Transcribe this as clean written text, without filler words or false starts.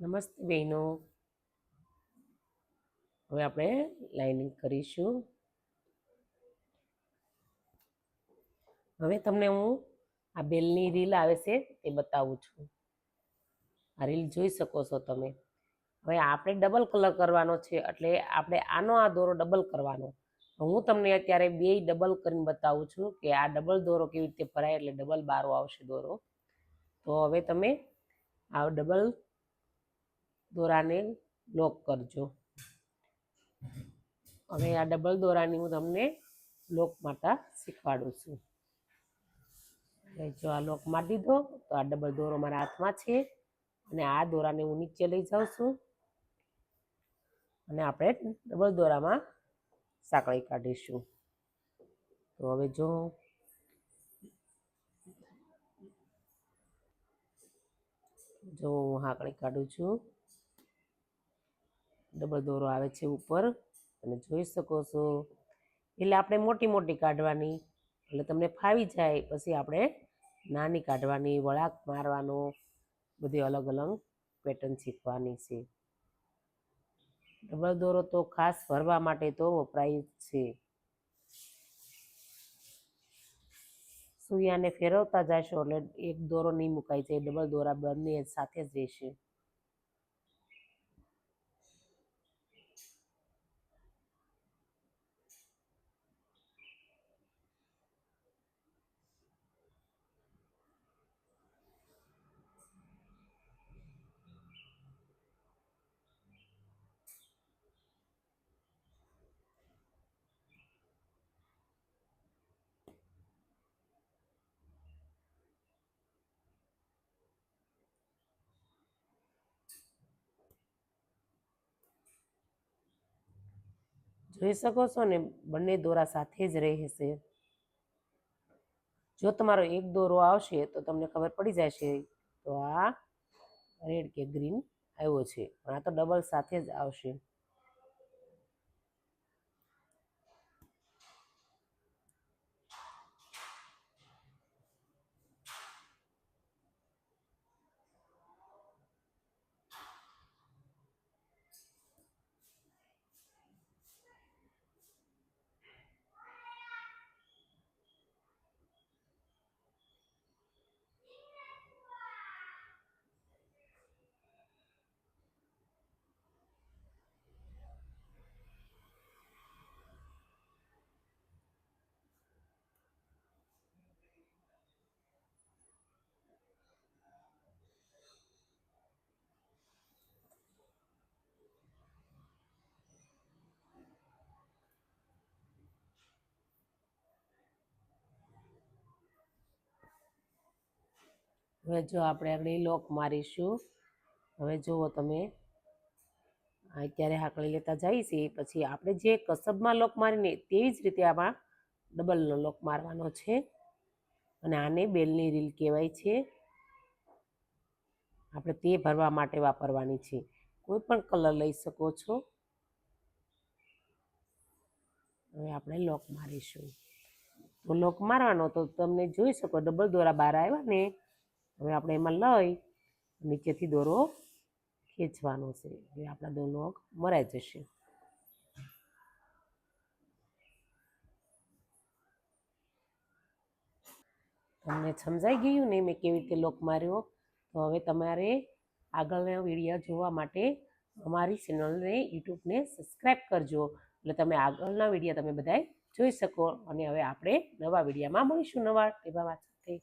નમસ્તે બહેનો. હવે આપણે લાઇનિંગ કરીશું. હવે તમને હું આ બેલની રીલ આવે છે તે બતાવું છું. આ રીલ જોઈ શકો છો તમે. હવે આપણે ડબલ કલર કરવાનો છે, એટલે આપણે આનો આ દોરો ડબલ કરવાનો. હું તમને અત્યારે બે ડબલ કરીને બતાવું છું કે આ ડબલ દોરો કેવી રીતે ભરાય, એટલે ડબલ બારો આવશે દોરો. તો હવે તમે આ ડબલ દોરાને લોક કરજો. હવે આ ડબલ દોરાની હું તમને લોક મારતા શીખવાડું છું. જો આ લોક મારી દીધો તો આ ડબલ દોરો મારા હાથમાં છે, અને આ દોરાને હું નીચે લઈ જાઉં છું, અને આપણે ડબલ દોરામાં સાંકળી કાઢીશું. તો હવે જો હું સાંકળી કાઢું છું, ડબલ દોરો આવે છે ઉપર, તમે જોઈ શકો છો. એટલે આપણે મોટી મોટી કાઢવાની, એટલે તમને ફાવી જાય. પછી આપણે નાની કાઢવાની, વળાંક મારવાનો, બધી અલગ અલગ પેટર્ન શીખવાની છે. ડબલ દોરો તો ખાસ ભરવા માટે તો વપરાય છે. સૂયાને ફેરવતા જશો એટલે એક દોરો નહીં મુકાઈ જાય, ડબલ દોરા બંને સાથે જ રહેશે. જોઈ શકો છો ને, બંને દોરા સાથે જ રહેશે. જો તમારો એક દોરો આવશે તો તમને ખબર પડી જશે તો આ રેડ કે ગ્રીન આવ્યો છે, પણ આ તો ડબલ સાથે જ આવશે. હવે જો આપણે આગળ લોક મારીશું. હવે જુઓ તમે, અત્યારે હાકડી લેતા જઈએ છીએ, પછી આપણે જે કસબમાં લોક મારીને તેવી જ રીતે આમાં ડબલનો લોક મારવાનો છે, અને આને બેલની રીલ કહેવાય છે. આપણે તે ભરવા માટે વાપરવાની છે. કોઈ પણ કલર લઈ શકો છો. હવે આપણે લોક મારીશું. તો લોક મારવાનો તો તમને જોઈ શકો ડબલ દોરા બહાર આવ્યા ને. હવે આપણે એમાં લઈ નીચેથી દોરો ખેંચવાનો છે, એટલે આપણા દો લોક મરાઈ જશે. તમને સમજાઈ ગયું ને મેં કેવી રીતે લોક માર્યો? તો હવે તમારે આગળના વિડીયો જોવા માટે અમારી ચેનલને યુટ્યુબને સબસ્ક્રાઈબ કરજો, એટલે તમે આગળના વિડીયો તમે બધાય જોઈ શકો. અને હવે આપણે નવા વિડીયોમાં મળીશું, નવા ટીપામાં.